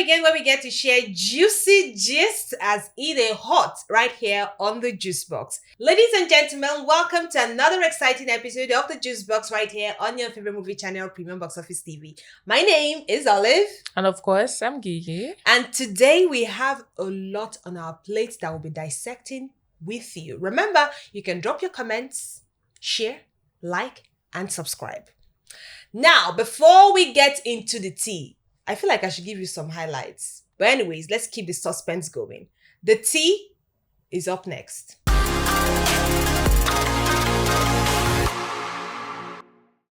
again where we get to share juicy gist as it is hot right here on the Juice Box. Ladies and gentlemen, welcome to another exciting episode of the Juice Box right here on your favorite movie channel, Premium Box Office TV. My name is Olive. And of course, I'm Gigi. And today we have a lot on our plate that we'll be dissecting with you. Remember, you can drop your comments, share, like, and subscribe. Now, before we get into the tea, I feel like I should give you some highlights. But anyways, let's keep the suspense going. The tea is up next.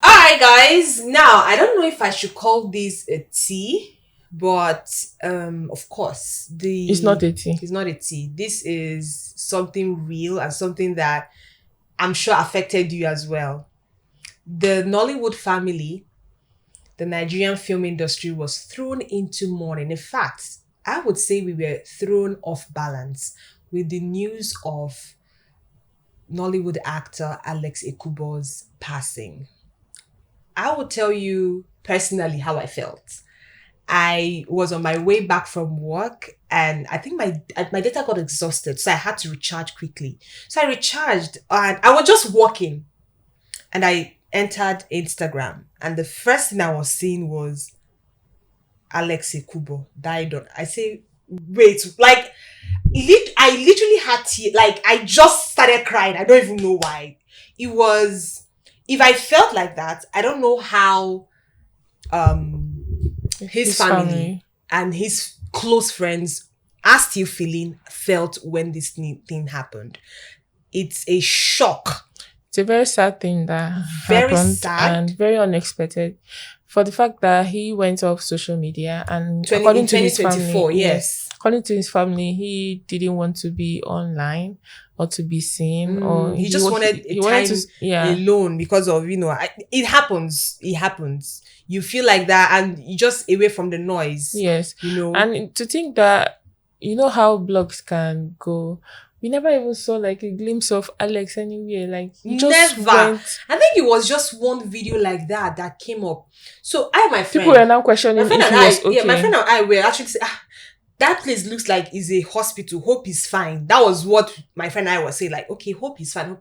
Alright guys, now I don't know if I should call this a tea, but of course, It's not a tea. It's not a tea. This is something real and something that I'm sure affected you as well. The Nollywood family, the Nigerian film industry was thrown into mourning. In fact, I would say we were thrown off balance with the news of Nollywood actor Alex Ekubo's passing. I will tell you personally how I felt. I was on my way back from work and I think my data got exhausted, so I had to recharge quickly. So I recharged and I was just walking and I entered Instagram and the first thing I was seeing was Alex Ekubo died on. I say, wait, like I literally had tears. Like I just started crying. I don't even know why. It was, if I felt like that, I don't know how his family and his close friends are still felt when this thing happened. It's a shock. It's a very sad thing that Very happened sad. and very unexpected for the fact that he went off social media and In according to his 2024, family, yes. According to his family, he didn't want to be online or to be seen, or he just wanted time alone because of, it happens. It happens. You feel like that and you just away from the noise. Yes. And to think that, how blogs can go. We never even saw like a glimpse of Alex anywhere. Like he just never. went. I think it was just one video like that came up. So my friend. People were now questioning if he was okay. Yeah, my friend and I were actually saying, that place looks like is a hospital. Hope he's fine. That was what my friend and I were saying. Like, okay, hope he's fine.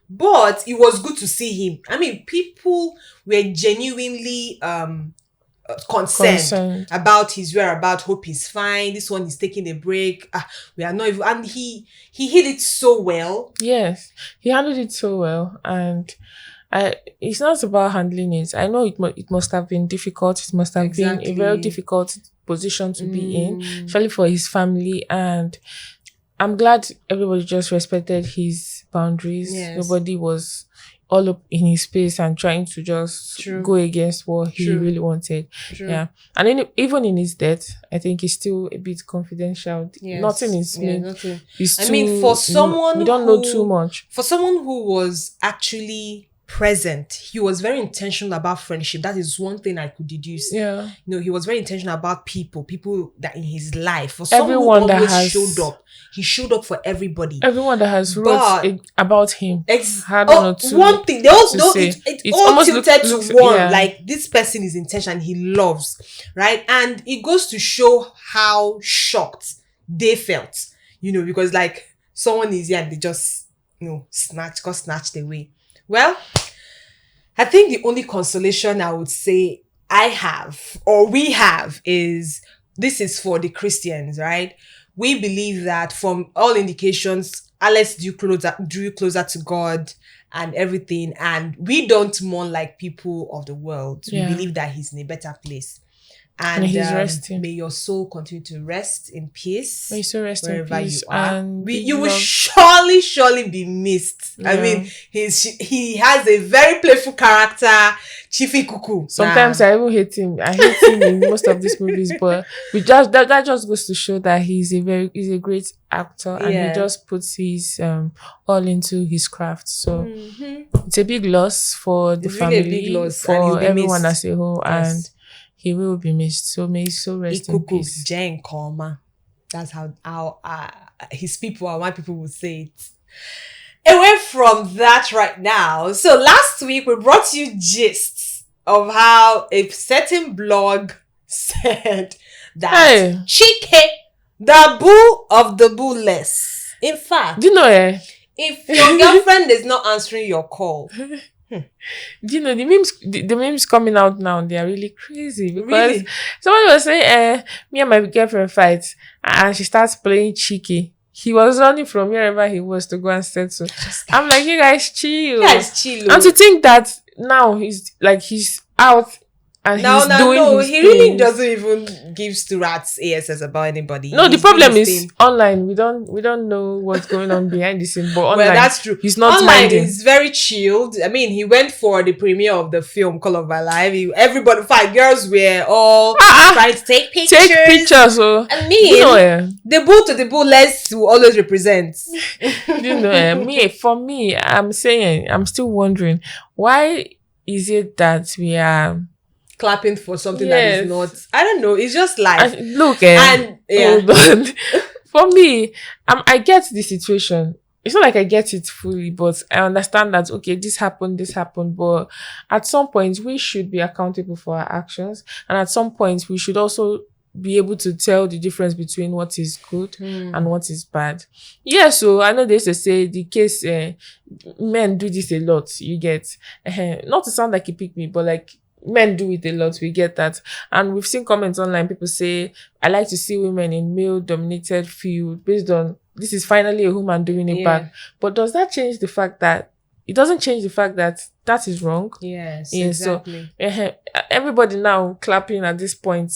But it was good to see him. I mean, people were genuinely concerned about his whereabouts. Hope he's fine. This one is taking a break. We are not even, and he hid it so well. Yes, he handled it so well, and it's not about handling it. I know it must have been difficult. It must have been a very difficult position to be in, especially for his family. And I'm glad everybody just respected his boundaries. Yes. Nobody was all up in his space and trying to just go against what he really wanted. True. Yeah. And even in his death, I think it's still a bit confidential. Yes. Nothing is made. Nothing. It's for someone we don't know too much. For someone who was actually present, he was very intentional about friendship. That is one thing I could deduce. Yeah. He was very intentional about people that in his life. For Everyone someone who that always has showed up, he showed up for everybody. Everyone that has wrote about him had one thing. It all tilted to one. Yeah. Like this person is intentional. He loves, right? And it goes to show how shocked they felt. Because like someone is here and they just got snatched away. Well, I think the only consolation I would say we have is this is for the Christians, right? We believe that from all indications, Alex drew closer to God and everything. And we don't mourn like people of the world. Yeah. We believe that he's in a better place. And he's resting. May your soul continue to rest in peace. May your soul rest wherever in peace. You are. And you will surely be missed. Yeah. I mean, he has a very playful character, Chifi Kuku. Sometimes I even hate him. I hate him in most of these movies, but that just goes to show that he's a great actor, and he just puts his all into his craft. So it's a big loss for the family, really a big loss, for everyone as a whole, and he will be missed. So may his soul rest in peace. Jen Koma. That's how his people or my people would say it. Away from that right now. So last week we brought you gists of how a certain blog said that Hey. Chike, the boo of the boo-less. In fact, Do you know if your girlfriend is not answering your call, do you know the memes coming out now, they are really crazy because really, somebody was saying, me and my girlfriend fight and she starts playing cheeky. He was running from wherever he was to go and settle. I'm like, you guys chill. And to think that now he's out and he's doing his he thing. really doesn't even give two rats ASS about anybody. No, the He's problem doing his is thing. online. We don't know what's going on behind the scene. But online, Well, that's true. He's not Online minding. is very chilled. I mean, he went for the premiere of the film Call of My Life. Everybody, 5 girls were all trying to take pictures. Take pictures. So I mean, you know, the bull to the bull-less will always represent. you know, for me, I'm still wondering, why is it that we are Clapping for something that is not, I don't know, it's just like, look, and yeah. hold on. For me, I get the situation. It's not like I get it fully, but I understand that, okay, this happened, but at some point we should be accountable for our actions, and at some point we should also be able to tell the difference between what is good and what is bad. Yeah, so I know they used to say the case, men do this a lot, you get, not to sound like a pick me, but like, men do it a lot, we get that. And we've seen comments online, people say, I like to see women in male-dominated field based on, this is finally a woman doing it back. But does that change the fact that, it doesn't change the fact that that is wrong? Yes, yeah, exactly. So, everybody now clapping at this point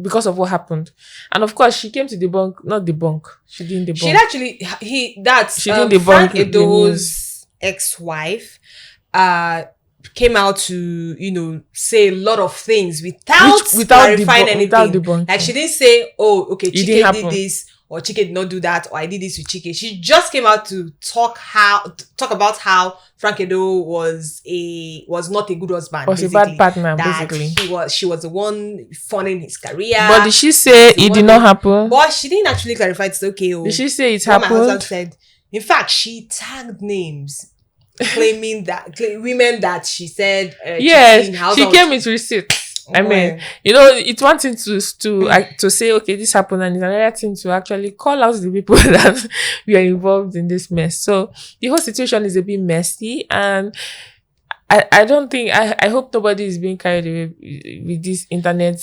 because of what happened. And of course, she came to not debunk. She didn't debunk. She actually, she didn't debunk Frank Edoho's ex-wife, came out to, say a lot of things without clarifying anything. Without debunking. Like, she didn't say, oh, okay, Chike did happen. this, or Chike did not do that, or I did this with Chike. She just came out to talk about how Frank Edoho was not a good husband. Was a bad partner, that basically. She was the one funding his career. But did she say it did not happen? But she didn't actually clarify. It's okay. Did she say it happened? happened? My husband said, in fact, she tagged names. Claiming that women that she said yes, she came with receipts. I mean, it's one thing to say, okay, this happened, and it's another thing to actually call out the people that we are involved in this mess. So the whole situation is a bit messy, and I don't think, I hope nobody is being carried away with this internet.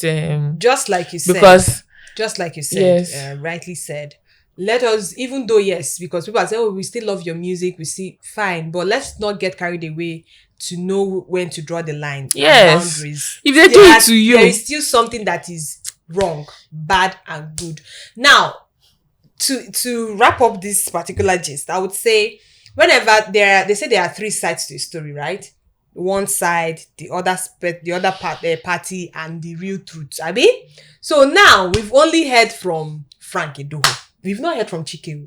Just like you said, yes. Rightly said. Let us, even though, yes, because people are saying, oh, we still love your music, we see, fine, but let's not get carried away to know when to draw the line. Yes. Boundaries. If they do it to you, there is still something that is wrong, bad, and good. Now, to wrap up this particular gist, I would say, whenever they say there are 3 sides to a story, right? One side, the other party, and the real truth. I mean, so now we've only heard from Frank Edoho. We've not heard from Chike.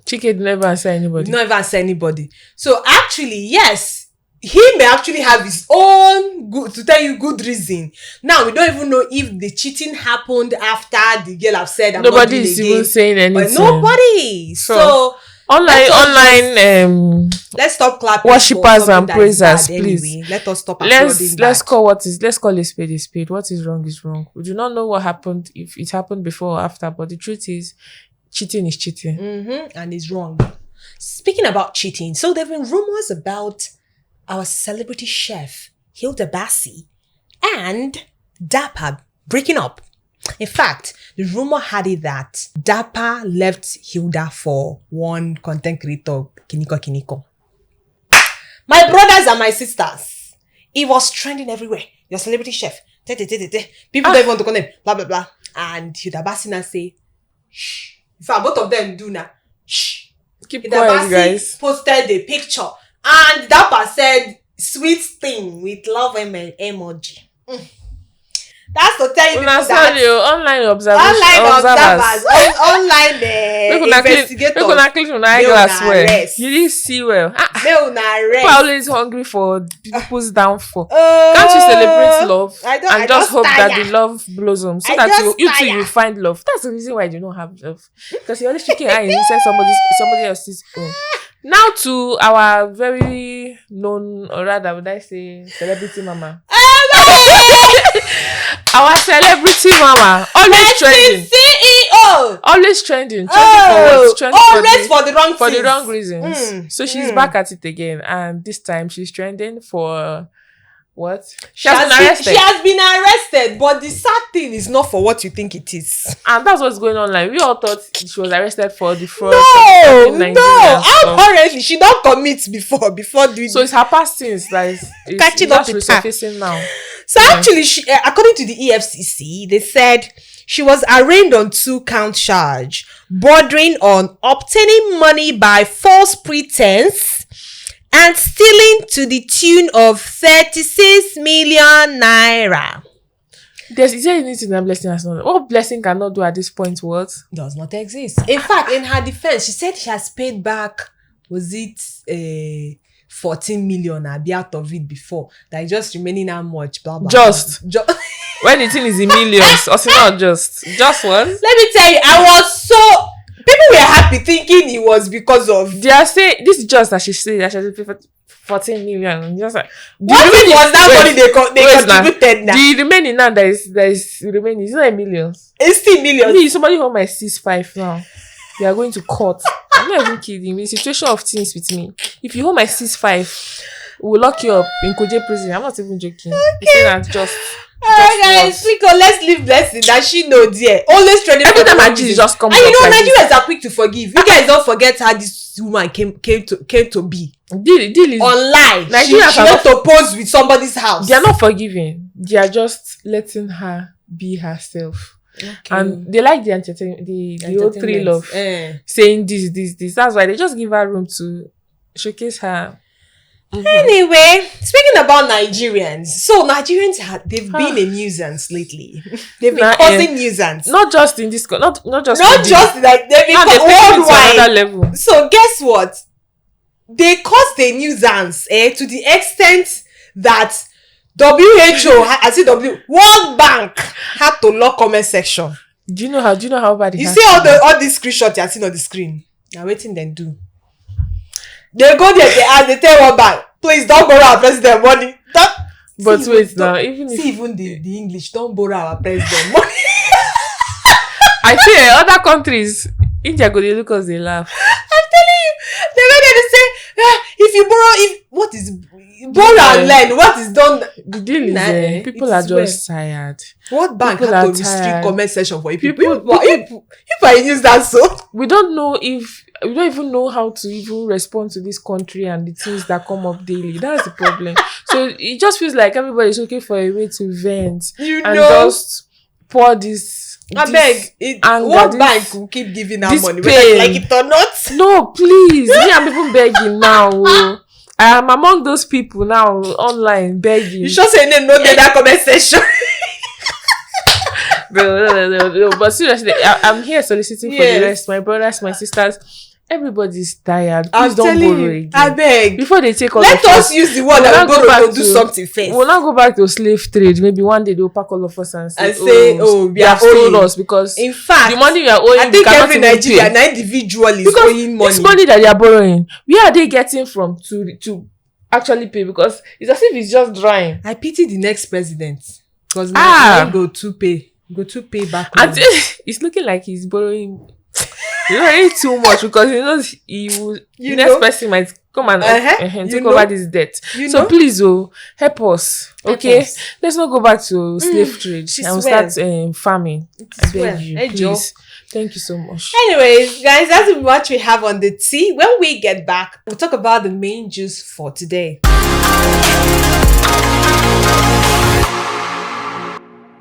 Chike never answer anybody. Never answer anybody. So actually, yes, he may actually have his own good reason. Now we don't even know if the cheating happened after the girl have said, nobody is even saying anything. But nobody. So online let's stop clapping. Worshippers and praisers, please. Anyway. Let us stop applauding. Let's call a spade a spade. What is wrong is wrong. We do not know what happened, if it happened before or after, but the truth is, cheating is cheating. And it's wrong. Speaking about cheating, so there have been rumors about our celebrity chef, Hilda Bassi, and Dapper breaking up. In fact, the rumor had it that Dapper left Hilda for one content creator, Kiniko. My brothers and my sisters, it was trending everywhere. Your celebrity chef. People don't want to call them, blah, blah, blah. And Hilda Bassi now say, shh. In fact, both of them do now. Shh. Keep quiet, guys. Posted the picture. And Dapper said, sweet thing with love emoji. That's to tell you that online observers, online investigators. They could click on eyeglass where you didn't see well. People are always hungry for people's downfall. Can't you celebrate love and just hope that the love blossoms so that you too will find love? That's the reason why you don't have love, because you're always shaking eyes inside somebody else's own. Now to our very known, or rather would I say, celebrity mama. Our celebrity mama. Always trending. CEO. Always trending. Trending for what? Trending Always for the wrong reasons. So she's back at it again. And this time she's trending for what? She has been arrested. She has been arrested, but the sad thing is not for what you think it is. And that's what's going on. Like, we all thought she was arrested for the fraud. No. Apparently, she don't commit before doing. So it's her past sins that is catching up with resurfacing now. So actually, she, according to the EFCC, they said she was arraigned on 2-count charge, bordering on obtaining money by false pretense and stealing to the tune of 36 million naira. Is there anything that blessing has not? What blessing cannot do at this point? What does not exist. In fact, in her defense, she said she has paid back. Was it 14 million? I'll be out of it before. That is just remaining how much? Blah blah. Just when the thing is in millions, or not just one. Let me tell you, I was so. People were happy thinking it was because of. They are saying this is just that she said that she has to pay for 14 million. Just like what was that money they contributed now? The remaining now that is remaining. It's not a million. It's still millions. Me, somebody hold my 6.5 now. They are going to court. I'm not even kidding. In the situation of things with me, if you hold my 6.5, we'll lock you up in Kuje prison. I'm not even joking. Okay. That's just. Alright guys, let's leave blessing that she know dear. Always trending. Every time I just come. And you know, Nigerians are quick to forgive. You guys don't forget how this woman came to be. Deal is online. Nigerians she went to pose with somebody's house. They are not forgiving. They are just letting her be herself. Okay. And they like the entertainment, the whole thrill of saying this. That's why they just give her room to showcase her. Mm-hmm. Anyway, speaking about Nigerians, so Nigerians they've been a nuisance lately. They've been causing nuisance. Not just in this, not just like they've been worldwide. Level. So guess what? They caused a nuisance, to the extent that WHO, World Bank had to lock comment section. Do you know how bad it is? You see all these screenshots you are seeing on the screen. Now waiting then do. They go there, they tell World Bank, please don't borrow our president money. But wait now, even the English, don't borrow our president money. I see other countries, India go they look us, they laugh. I'm telling you, they went there to say, if you borrow and learn, what is done? The deal is people are just tired. What bank had to restrict comment section for you people? If I use that so? We don't even know how to even respond to this country and the things that come up daily. That's the problem. So it just feels like everybody's looking for a way to vent just pour this. I beg. What bank will keep giving out money? Whether you like it or not? No, please. Me, I'm even begging now. I am among those people now online begging. You should say no that comment section. No. But seriously, I'm here soliciting for the rest. My brothers, my sisters, everybody's tired. Please don't borrow again. I beg. Before they take all let us use the word that we borrow to do something first. We'll not go back to slave trade. Maybe one day they'll pack all of us and say we have stolen us, because in fact the money we are owing, I think every Nigerian individual is owing money. This money that they are borrowing, where are they getting from to actually pay? Because it's as if it's just drying. I pity the next president, because now go to pay back. And it's looking like he's borrowing. He's already too much, because he knows the next person might come and take over this debt. So please, help us. Okay, let's not go back to slave trade and start farming. I beg you, please. Thank you so much. Anyways, guys, that's what we have on the tea. When we get back, we'll talk about the main juice for today.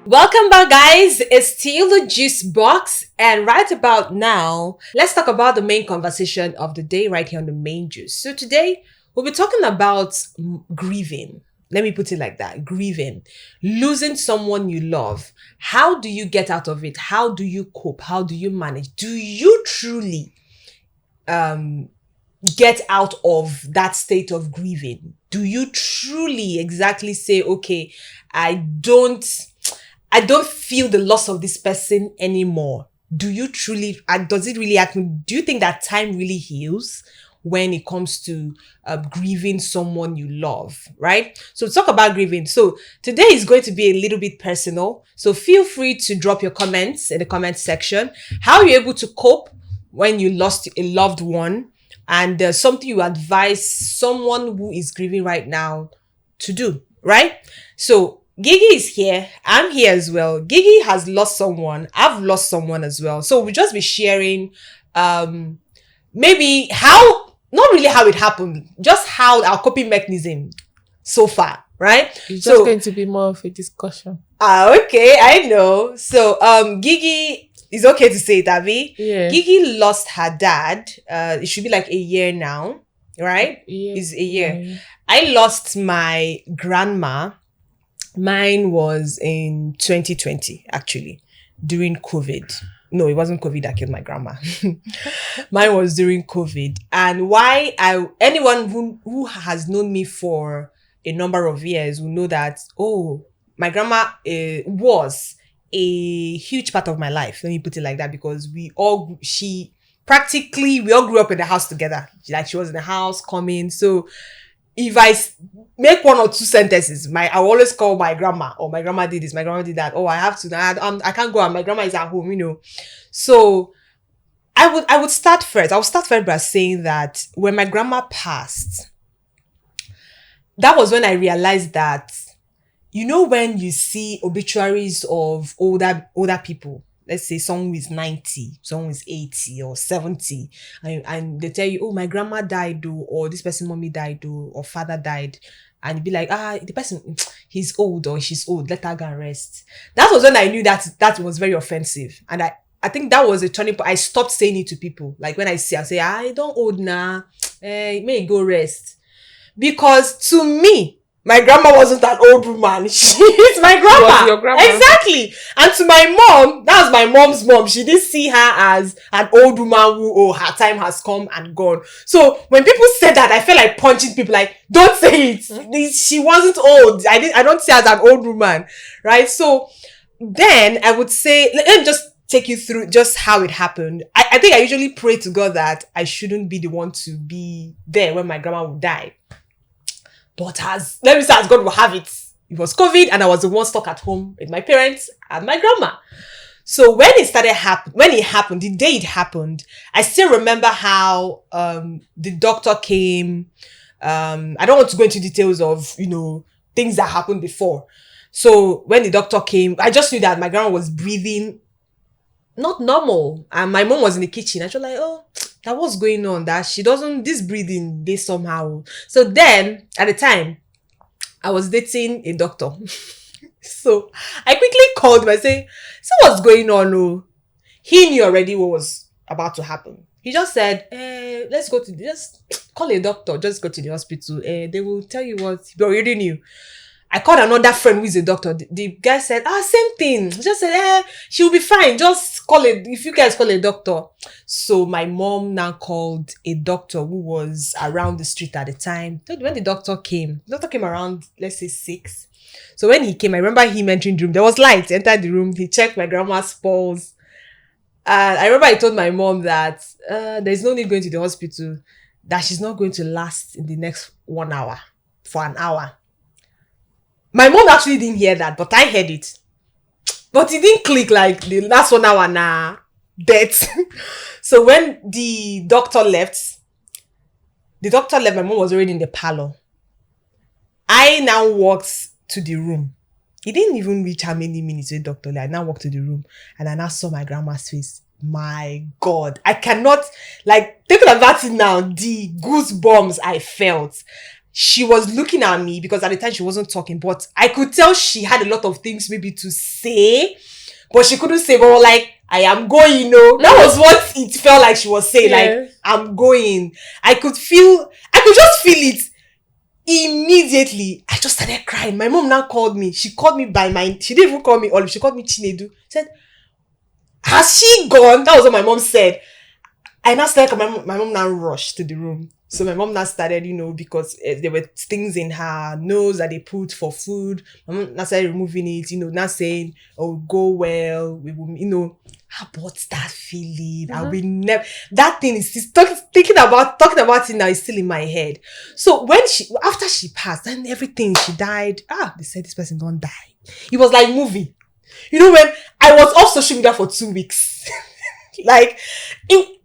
Welcome back, guys. It's still the juice box, and right about now, let's talk about the main conversation of the day right here on the main juice. So today, we'll be talking about grieving. Let me put it like that. Grieving. Losing someone you love. How do you get out of it? How do you cope? How do you manage? Do you truly get out of that state of grieving? Do you truly exactly say, okay, I don't feel the loss of this person anymore? Do you truly, does it really happen? Do you think that time really heals? when it comes to grieving someone you love, right? So talk about grieving. So today is going to be a little bit personal. So feel free to drop your comments in the comment section. How are you able to cope when you lost a loved one? And something you advise someone who is grieving right now to do, right? So Gigi is here. I'm here as well. Gigi has lost someone. I've lost someone as well. So we'll just be sharing maybe how, not really how it happened, just how our coping mechanism so far, right? It's just going to be more of a discussion. Okay, I know. So Gigi, is okay to say it, Abby? Yeah. Gigi lost her dad. It should be like a year now, right? Yeah. It's a year. Yeah. I lost my grandma. Mine was in 2020, actually, during COVID. No, it wasn't COVID that killed my grandma. Mine was during COVID. And anyone who has known me for a number of years will know that, my grandma was a huge part of my life. Let me put it like that, because we all grew up in the house together. Like, she was in the house coming. So if I make one or two sentences, I always call my grandma, or my grandma did this, my grandma did that. Oh, I have to, I can't go out. My grandma is at home, So I would start first. I would start first by saying that when my grandma passed, that was when I realized that, when you see obituaries of older people, let's say someone who is 90, someone who is 80 or 70, and they tell you, oh, my grandma died, or this person mommy died, or father died, and you'd be like, the person, he's old or she's old, let her go and rest. That was when I knew that was very offensive. And I think that was a turning point. I stopped saying it to people. Like, when I say, I don't old now, may go rest. Because to me, my grandma wasn't an old woman. She's my grandma. Was your grandma. Exactly. And to my mom, that was my mom's mom. She didn't see her as an old woman who, her time has come and gone. So when people said that, I felt like punching people. Like, don't say it. She wasn't old. I don't see her as an old woman. Right? So then I would say, let me just take you through just how it happened. I think I usually pray to God that I shouldn't be the one to be there when my grandma would die. But as God will have it, it was COVID, and I was the one stuck at home with my parents and my grandma. So when it happened, the day it happened, I still remember how the doctor came. I don't want to go into details of things that happened before. So when the doctor came, I just knew that my grandma was breathing not normal, and my mom was in the kitchen. I was like, that was going on, that she doesn't, this breathing, they somehow. So then, at the time, I was dating a doctor. So I quickly called him and said, so what's going on? Oh? He knew already what was about to happen. He just said, just call a doctor, just go to the hospital. They will tell you what he already knew. I called another friend who is a doctor. The guy said, same thing. He just said, she'll be fine. Just call it. If you guys call a doctor. So my mom now called a doctor who was around the street at the time. When the doctor came around, let's say 6. So when he came, I remember him entering the room. There was light. He entered the room. He checked my grandma's pulse. And I remember I told my mom that there's no need going to the hospital, that she's not going to last in the next 1 hour, for an hour. My mom actually didn't hear that, but I heard it. But it didn't click like the last 1 hour, death. So when the doctor left, my mom was already in the parlor. I now walked to the room. It didn't even reach how many minutes with Dr. Lee. I now walked to the room and I now saw my grandma's face. My God. I cannot, thinking about it now, the goosebumps I felt. She was looking at me because at the time she wasn't talking, but I could tell she had a lot of things maybe to say, but she couldn't say, but I am going, That was what it felt like she was saying, Yeah. I'm going. I could just feel it. Immediately, I just started crying. My mom now called me. She called me she didn't even call me Olive. She called me Chinedu. Said, has she gone? That was what my mom said. I now started, my mom now rushed to the room. So my mom now started, because there were things in her nose that they put for food. My mom now started removing it, not saying, oh, go well. We will, about that feeling. I will never, that thing is still talking about it now is still in my head. So after she passed and everything, she died. They said this person don't die. It was like movie. When I was off social media for 2 weeks, like, people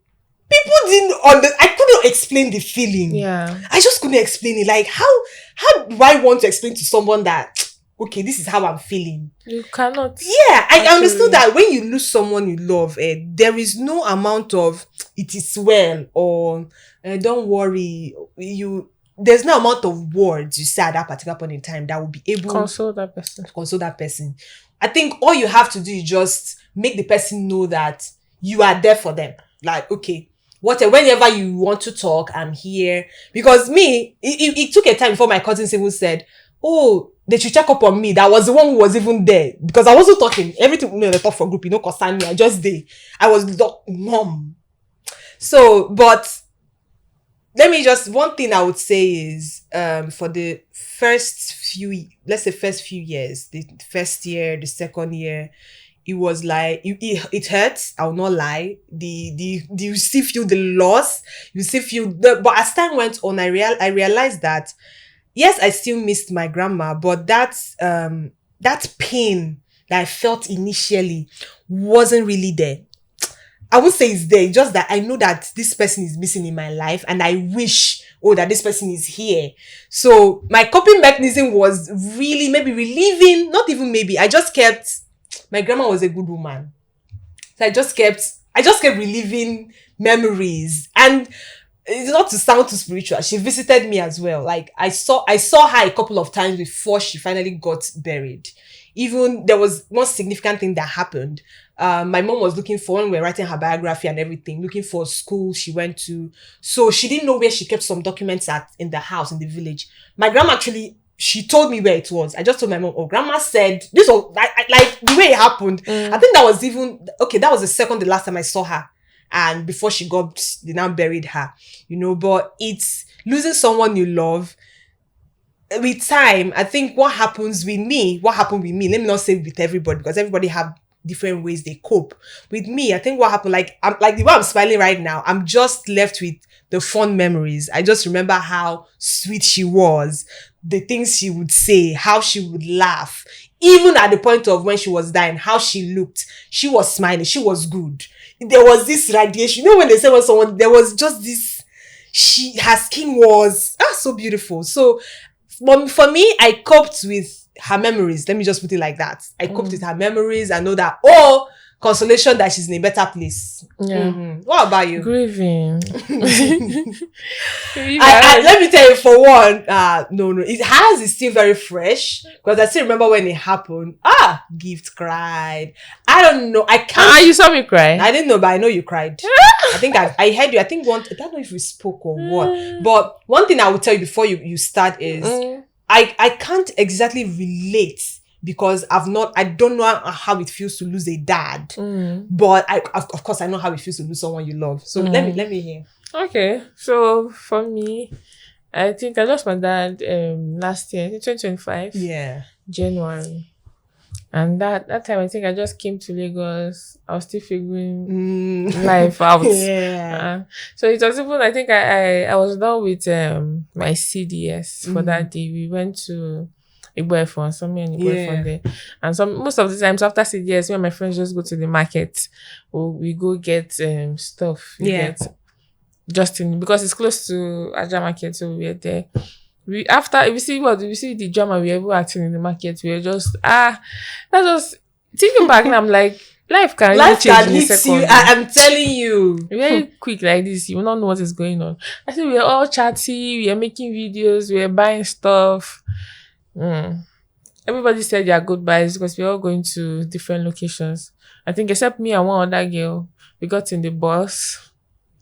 didn't I couldn't explain the feeling. Yeah. I just couldn't explain it. Like, how do I want to explain to someone that, okay, this is how I'm feeling? You cannot. Yeah, I understood that when you lose someone you love, there is no amount of it is well or don't worry. There's no amount of words you say at that particular point in time that will be able console that person. I think all you have to do is just make the person know that you are there for them. Like, okay, whenever you want to talk, I'm here. Because it took a time before my cousins even said, oh, they should check up on me. That was the one who was even there. Because I wasn't talking. Everything, they talk for group, concern me. I was numb. So, but one thing I would say is, for the first few years, the first year, the second year, it was like, it hurts. I will not lie. You still feel the loss. You still feel but as time went on, I realized that, yes, I still missed my grandma, but that pain that I felt initially wasn't really there. I won't say it's there, just that I know that this person is missing in my life and I wish, that this person is here. So my coping mechanism was really maybe relieving, not even maybe, my grandma was a good woman. So I just kept reliving memories. And it's not to sound too spiritual, she visited me as well. Like, I saw her a couple of times before she finally got buried. Even there was one significant thing that happened. My mom was looking for, when we were writing her biography and everything, looking for a school she went to. So she didn't know where she kept some documents in the house, in the village. My grandma she told me where it was. I just told my mom, grandma said, this was, like the way it happened. I think that was that was the last time I saw her. And before they now buried her, but it's losing someone you love. With time, I think what happened with me, let me not say with everybody, because everybody have different ways they cope. With me, I think what happened, I'm like the way I'm smiling right now, I'm just left with the fond memories. I just remember how sweet she was, the things she would say, how she would laugh. Even at the point of when she was dying, how she looked, she was smiling, she was good. There was this radiation. When they say when someone, there was just this, her skin was so beautiful. So for me, I coped with her memories. Let me just put it like that. I coped with her memories. I know that, consolation that she's in a better place. Yeah. What about you? Grieving. Let me tell you, for one, no, it's still very fresh, because I still remember when it happened. Gift cried. I don't know. I can't. You saw me cry? I didn't know, but I know you cried. I think I heard you. I think I don't know if we spoke or what. But one thing I will tell you before you start is, I can't exactly relate, because I don't know how it feels to lose a dad. But of course I know how it feels to lose someone you love. So let me hear. Okay. So for me, I think I lost my dad last year, 2025. Yeah. January. And that time I think I just came to Lagos. I was still figuring life out. Yeah. So it was even, I think I was done with my CDS for that day. We went to Igbo somewhere in Igbo there. And most of the times after CDS, when my friends just go to the market, we go get stuff. Because it's close to Aja Market, so we're there. We see the drama we were acting in the market. We were just thinking back, and I'm like, life can really change in a second. I'm telling you, very quick like this. You will not know what is going on. I think we were all chatty. We were making videos. We were buying stuff. Everybody said their goodbyes because we were all going to different locations. I think except me and one other girl, we got in the bus.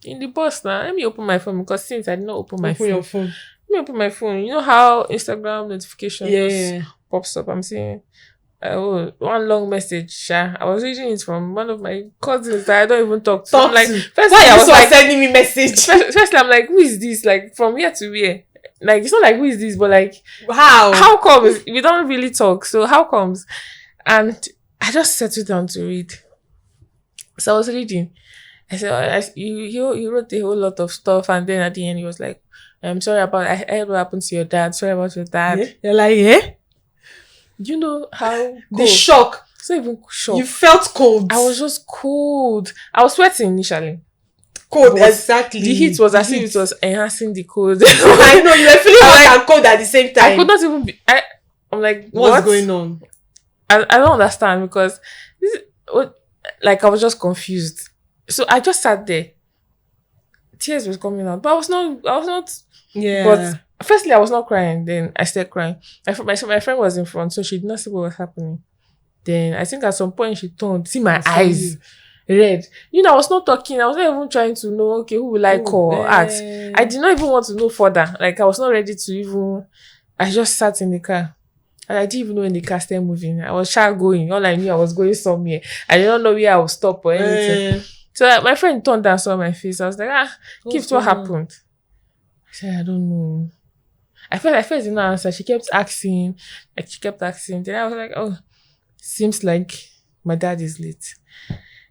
Now, let me open my phone, because since I did not open my phone. Your phone. Let me open my phone. You know how Instagram notifications pops up? I'm saying, one long message. Sha. I was reading it from one of my cousins that I don't even talk to. Talk I'm like, to. first Why I are was you like, sending me message? firstly, I'm like, who is this? Like, from where to where? Like, it's not like, who is this? But like, How? how comes? We don't really talk. So how comes? And I just settled down to read. So I was reading. I said, you wrote a whole lot of stuff. And then at the end, he was like, I'm sorry about, I heard what happened to your dad. Sorry about your dad. Yeah? You're like, yeah? Do you know how The cold? shock. It's not even shock. You felt cold. I was just cold. I was sweating initially. Cold, But exactly. The heat was as if heat. it was enhancing the cold. I know, you were feeling hot and cold at the same time. I could not even be. I'm like, what's going on? I don't understand because this is like I was just confused. So I just sat there. Tears was coming out, but I was not. Yeah. But firstly, I was not crying. Then I started crying. My friend was in front, so she did not see what was happening. Then I think at some point she turned, see my eyes red. You know, I was not talking. I was not even trying to know, okay, who will I call or ask. I did not even want to know further. Like I was not ready to even. I just sat in the car. And I didn't even know when the car started moving. I was shy going. All I knew I was going somewhere. I did not know where I would stop or anything. So my friend turned and saw my face. I was like, Gift, what happened? I said, I don't know. I felt did not answer. She kept asking. Then I was like, oh, seems like my dad is late.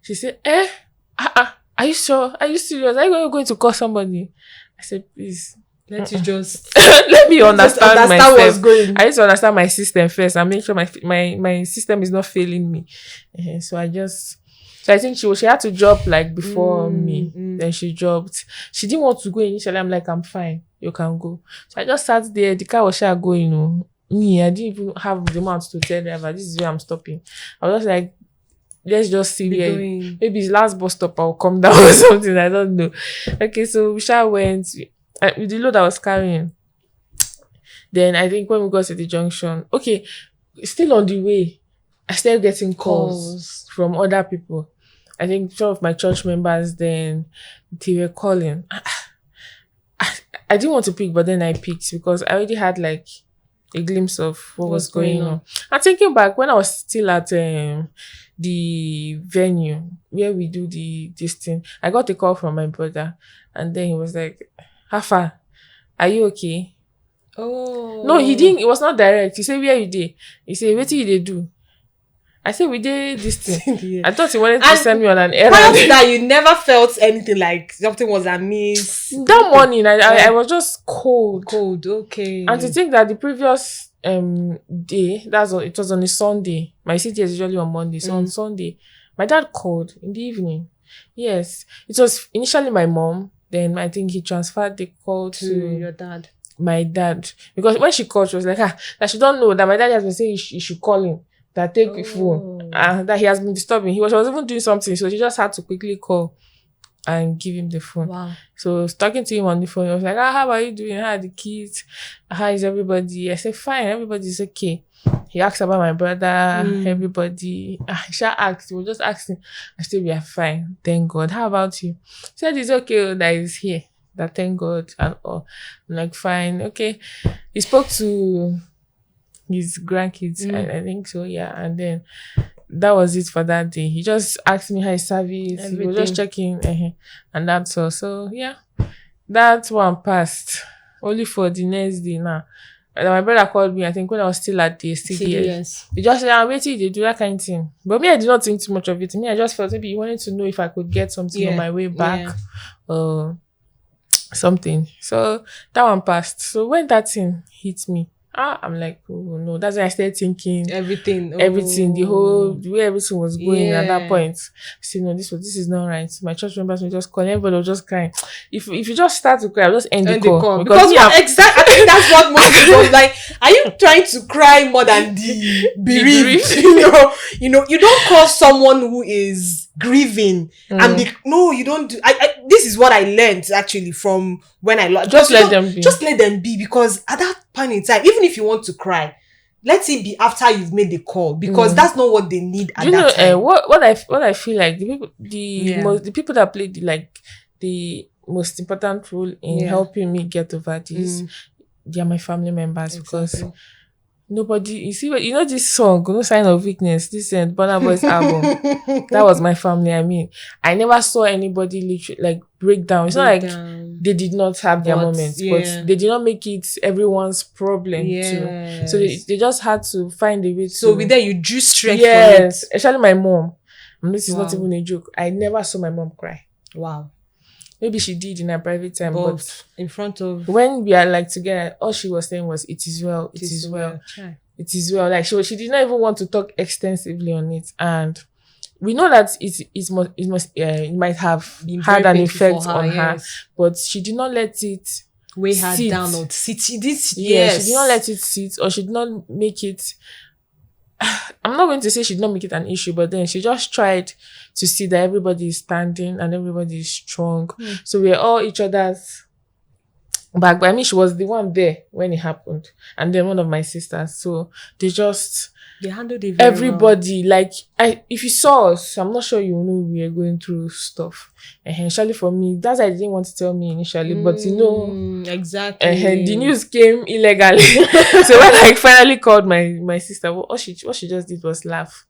She said, are you sure? Are you serious? Are you going to call somebody? I said, please. Let you just let me understand myself. What's going. I need to understand my system first and make sure my system is not failing me. So I think she had to drop like before me. Then she dropped. She didn't want to go initially. I'm like, I'm fine. You can go. So I just sat there. The car was going, you know. Me, I didn't even have the mouth to tell driver, this is where I'm stopping. I was just like, let's just see where maybe his last bus stop I'll come down or something. I don't know. Okay, so we went with the load I was carrying. Then I think when we got to the junction, okay, still on the way, I started getting calls from other people. I think some of my church members, then they were calling. I didn't want to pick, but then I picked because I already had like a glimpse of what was going on. And thinking back, when I was still at the venue where we do this thing, I got a call from my brother, and then he was like, Hafa, are you okay? Oh. No, he didn't. It was not direct. He said, where you did? He said, what did they do? I said, we did this thing. Yeah. I thought he wanted to send me on an errand. Prior to that, you never felt anything like something was amiss? That morning, I was just cold. Cold, okay. And to think that the previous day, it was on a Sunday. My city is usually on Monday. So on Sunday, my dad called in the evening. Yes. It was initially my mom. Then I think he transferred the call to your dad. My dad. Because when she called, she was like, that she don't know that my dad has been saying you should call him. That take the phone. That he has been disturbing. She was even doing something. So she just had to quickly call and give him the phone. Wow. So talking to him on the phone, I was like, how are you doing? How are the kids? How is everybody? I said, fine, everybody's okay. He asked about my brother, everybody. She asked, we were just asking. I said, we are fine. Thank God. How about you? He said, it's okay that he's here. That thank God and all. I'm like, fine, okay. He spoke to his grandkids, I think so, yeah. And then that was it for that day. He just asked me how his service. Everything. He was just checking, and that's all. So yeah, that one passed. Only for the next day now. And my brother called me, I think when I was still at the CDS. He just said, I'm waiting, they do that kind of thing. But me, I did not think too much of it. Me, I just felt maybe he wanted to know if I could get something on my way back or something. So that one passed. So when that thing hit me, I'm like, oh no. That's when I started thinking everything, the way everything was going at that point. I said, no, this is not right. My church members will just call, everybody will just cry. If you just start to cry, I'll just end the call. Because exactly, I think that's what most people like. Are you trying to cry more than the bereaved? You know, you don't call someone who is grieving and no, you don't do. This is what I learned actually from when I lost. Just let them be. Just let them be, because at that point in time, even if you want to cry, let it be after you've made the call, because that's not what they need at that time. What I feel like the people that played the most important role in helping me get over this, they are my family members, because nobody, you see, you know this song, No Sign of Weakness, this Burna Boy's album. That was my family. I mean, I never saw anybody literally like break down. It's not like they did not have their moments, but they did not make it everyone's problem too. So they just had to find a way to. So with that, you drew strength. Yes, especially my mom. And this is not even a joke. I never saw my mom cry. Wow. Maybe she did in her private time, but in front of, when we are like together, all she was saying was, "It is well, it is well, it is well." Like she did not even want to talk extensively on it, and we know that it might have had an effect on her, but she did not let it weigh her down or sit. She did not let it sit, or she did not make it. I'm not going to say she did not make it an issue, but then she just tried to see that everybody is standing and everybody is strong. So we're all each other's back. But I mean, she was the one there when it happened. And then one of my sisters. So they handled it very everybody well. Like, if you saw us, I'm not sure you know we were going through stuff. Initially for me, that's why they didn't want to tell me initially, but you know, exactly. The news came illegally. So when I finally called my sister, what she just did was laugh.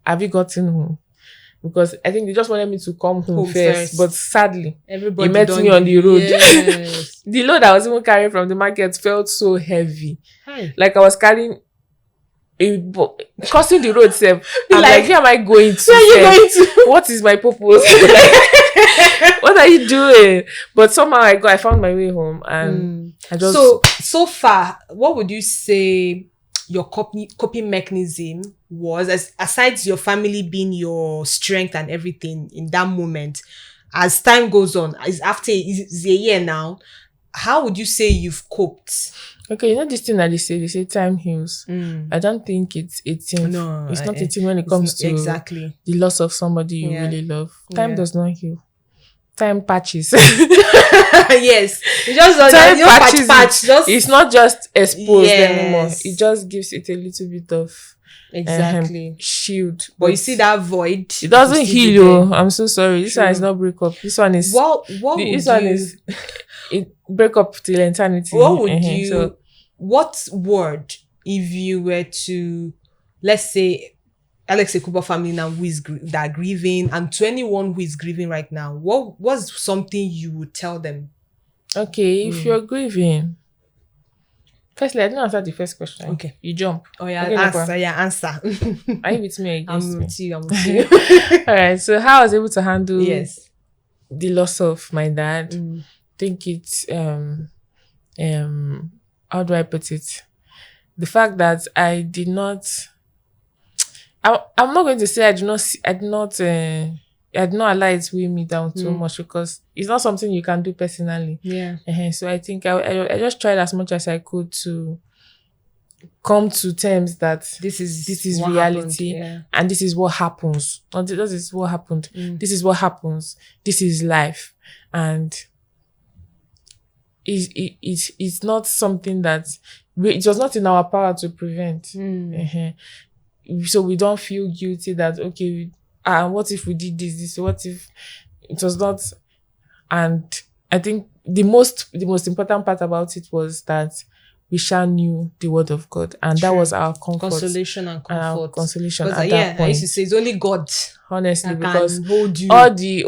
Have you gotten home? Because I think they just wanted me to come home first. But sadly, everybody met me on the road. Yes. The load I was even carrying from the market felt so heavy. Like I was carrying crossing the road, Seb. I'm like, where am I going to? Where are you going to? What is my purpose? What are you doing? But somehow I found my way home, and I just. So far, what would you say your coping mechanism was, aside your family being your strength and everything in that moment? As time goes on, it's a year now. How would you say you've coped? Okay, you know this thing that they say time heals. I don't think it's a thing. No, it's not a thing when it comes to exactly the loss of somebody you really love. Time does not heal. Time patches. Yes, it just does patch. It's not just exposed anymore. It just gives it a little bit of shield. But you see that void. It doesn't heal you. I'm so sorry. This one is not break up. This one is it break up till eternity. What would what word, if you were to, let's say, Alex Ekubo family now who is that are grieving, and to anyone who is grieving right now, what was something you would tell them? Okay, if you're grieving, firstly, I didn't answer the first question. Okay, you jump. Oh yeah, okay, answer. Are you with me? I'm with you. All right. So how I was able to handle the loss of my dad? I think it's how do I put it? The fact that I did not. I'm not going to say I did not allow it to weigh me down too much, because it's not something you can do personally. Yeah. So I think I just tried as much as I could to come to terms that this is reality, and this is what happens. Not this is what happened. This is what happens. This is life, and it's not something that it was not in our power to prevent. So we don't feel guilty that, okay, what if we did this? What if it was not? And I think the most important part about it was that we shall knew the word of God, and that was our comfort, consolation and comfort. Our consolation at that point. I used to say it's only God, honestly, because can hold you. All the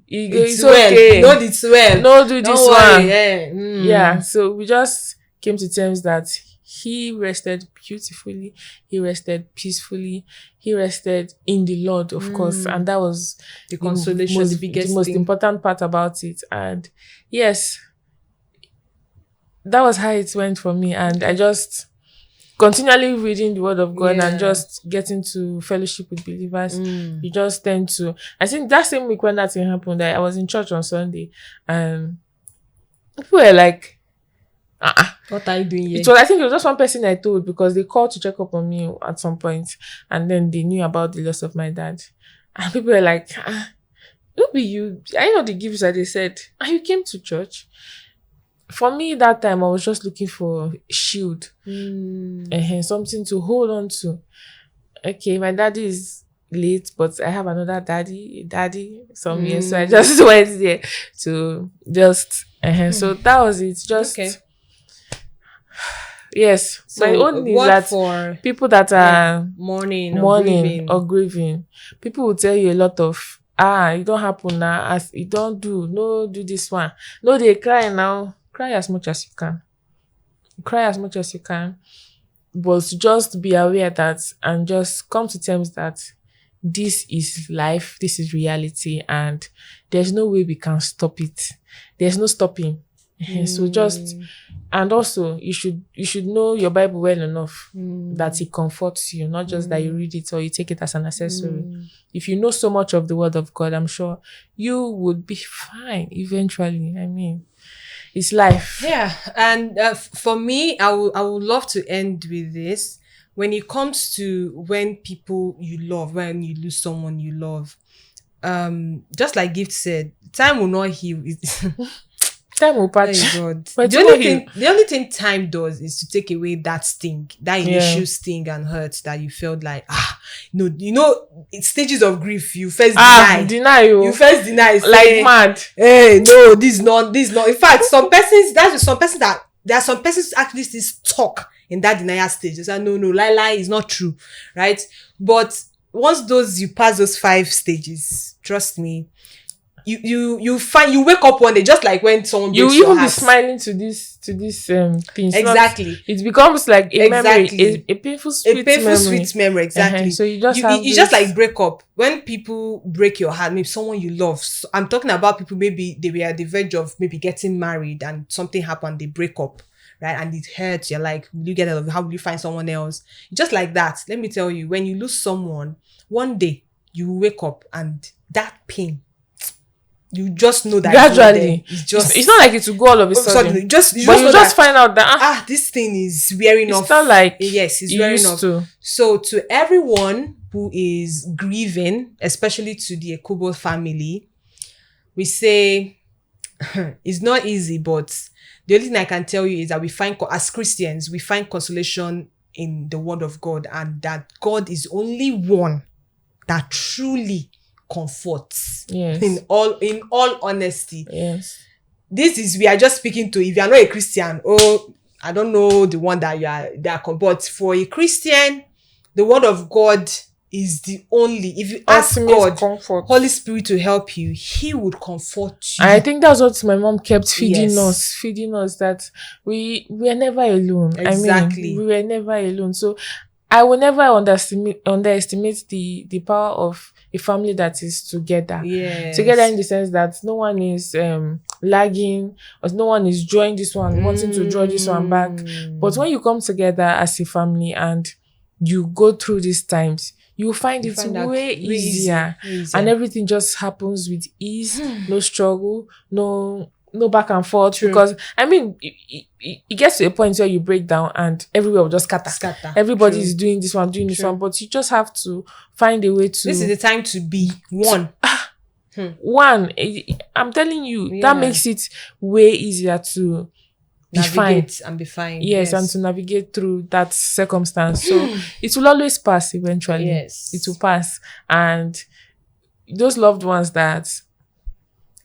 it's well. Okay, no, it's well. No, do this one. Yeah. So we just came to terms that he rested beautifully, he rested peacefully, he rested in the Lord, of course, and that was the consolation, the most important part about it. And yes, that was how it went for me. And I just continually reading the word of God and just getting to fellowship with believers. You just tend to, I think that same week when that thing happened, I was in church on Sunday, and people were like, what are you doing here? I think it was just one person I told, because they called to check up on me at some point, and then they knew about the loss of my dad. And people were like, who be you? I know the gifts that they said, and you came to church. For me, that time, I was just looking for a shield. Something to hold on to. Okay, my daddy is late, but I have another daddy somewhere. So I just went there to just... So that was it. Just Yes. So My own is what that for people that are mourning or mourning grieving? or grieving, people will tell you a lot of, it don't happen now, as it don't do, no, do this one. No, they cry now. Cry as much as you can. Cry as much as you can. But just be aware that, and just come to terms that this is life, this is reality, and there's no way we can stop it. There's no stopping. So just, and also you should know your Bible well enough that it comforts you, not just that you read it or you take it as an accessory. If you know so much of the word of God, I'm sure you would be fine eventually. I mean, it's life. Yeah, and for me, I would love to end with this. When it comes to when people you love, when you lose someone you love, just like Gift said, time will not heal. Time will patch. Oh God. But The only thing time does is to take away that sting, that initial Yeah. sting and hurt that you felt like, no, it's stages of grief. You first deny. You first deny. Say, like mad. Hey, no, this is not. In fact, some persons, there are some persons actually still stuck in that denial stage. They say, no, lie is not true. Right? But once you pass those 5 stages, trust me, you wake up one day, just like when someone breaks your You even heart. be smiling to this things. Exactly. It becomes like a memory, Exactly. a painful sweet sweet memory. Exactly. So you just have it's just like break up. When people break your heart, maybe someone you love. So I'm talking about people, maybe they were at the verge of maybe getting married and something happened, they break up, right? And it hurts. You're like, will you get out of it? How will you find someone else? Just like that. Let me tell you, when you lose someone, one day you wake up and that pain, you just know that gradually. It's not like it will go all of a sudden. You just find out that this thing is wearing off. It's not like it's wearing off. So to everyone who is grieving, especially to the Ekubo family, we say it's not easy, but the only thing I can tell you is that as Christians, we find consolation in the word of God, and that God is only one that truly comforts. Yes. In all honesty. Yes. We are just speaking to, if you are not a Christian, I don't know the one that you are, but for a Christian, the word of God is the only, if you ask God, comfort. Holy Spirit to help you, He would comfort you. I think that's what my mom kept feeding Yes. us, that we are never alone. Exactly. I mean, we were never alone. So I will never underestimate the power of a family that is together. Yes. Together in the sense that no one is lagging, or no one is drawing this one, wanting to draw this one back. But when you come together as a family and you go through these times, you find it way easier. And everything just happens with ease, no struggle, no back and forth. True. Because I mean, it gets to a point where you break down and everywhere will just scatter. Everybody is doing this one, this one, but you just have to find a way to. This is the time to be one. One. I'm telling you, that makes it way easier to navigate and be fine. Yes, and to navigate through that circumstance. So it will always pass eventually. Yes. It will pass. And those loved ones that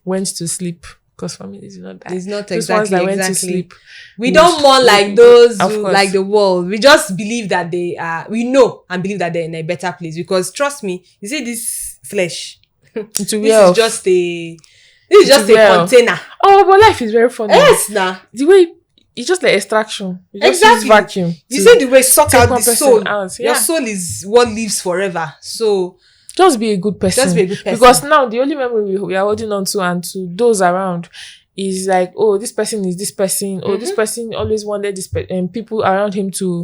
went to sleep, because family is not that. It's not those exactly ones that went to sleep. We don't mourn like those who, like the world. We just believe that we know and believe that they're in a better place. Because trust me, you see this flesh. This is just a container. Oh, but life is very funny. Yes, nah. The way it's just like extraction. You just use vacuum. You see the way suck out the soul. Out. Your soul is what lives forever. So just be a good person. Just be a good person. Because now the only memory we are holding on to, and to those around, is like, oh, this person is this person. Oh, this person always wanted this people around him to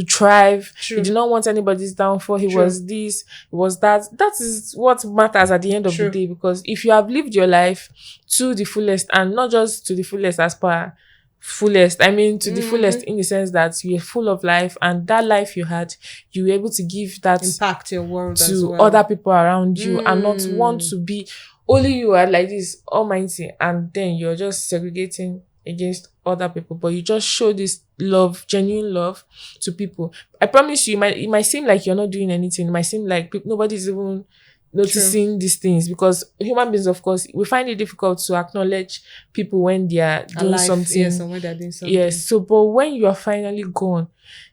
thrive. True. He did not want anybody's downfall. He was this, he was that. That is what matters at the end of the day. Because if you have lived your life to the fullest, and not just to the fullest as per fullest, I mean to the fullest in the sense that you are full of life, and that life you had, you were able to give that impact your world to as well. Other people around you, and not want to be only you are like this almighty, and then you're just segregating against other people. But you just show this love, genuine love to people. I promise you, it might seem like you're not doing anything. It might seem like nobody's even noticing these things, because human beings, of course, we find it difficult to acknowledge people when they are doing something. Yes, and when they're doing something. Yes. So, but when you are finally gone,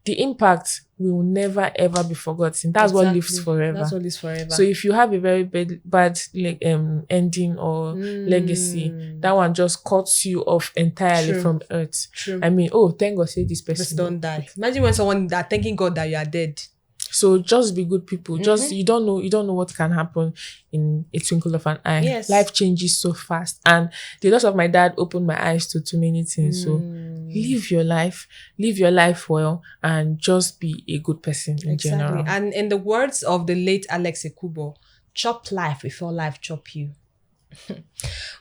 the impact will never ever be forgotten. That's what lives forever. That's what lives forever. So if you have a very bad ending or legacy, that one just cuts you off entirely from earth. True. I mean, thank God, say this person don't die. Imagine when someone that thanking God that you are dead. So just be good people. Just you don't know what can happen in a twinkle of an eye. Yes. Life changes so fast, and the loss of my dad opened my eyes to too many things. So live your life well, and just be a good person in general. And in the words of the late Alex Ekubo, chop life before life chop you.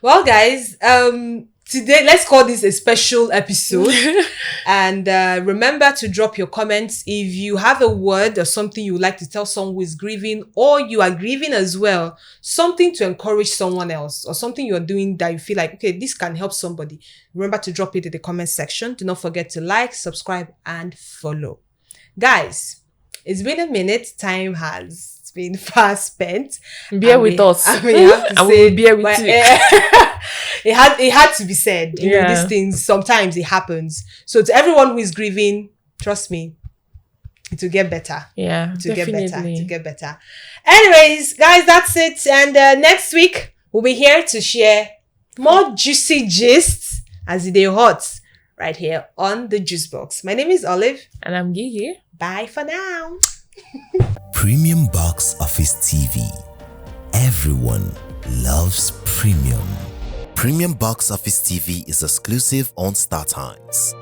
Well, guys, today, let's call this a special episode. And remember to drop your comments if you have a word or something you would like to tell someone who is grieving, or you are grieving as well. Something to encourage someone else, or something you're doing that you feel like, okay, this can help somebody. Remember to drop it in the comment section. Do not forget to like, subscribe, and follow. Guys, it's been a minute. Time has been fast spent. Bear with us. I mean, have to and say, we will bear with you. It had to be said. You know, these things, sometimes it happens. So to everyone who is grieving, trust me, it will get better. Yeah, to get better. Anyways, guys, that's it. And next week we'll be here to share more juicy gists as they hot right here on the Juice Box. My name is Olive, and I'm Gigi. Bye for now. Premium Box Office TV. Everyone loves premium. Premium Box Office TV is exclusive on StarTimes.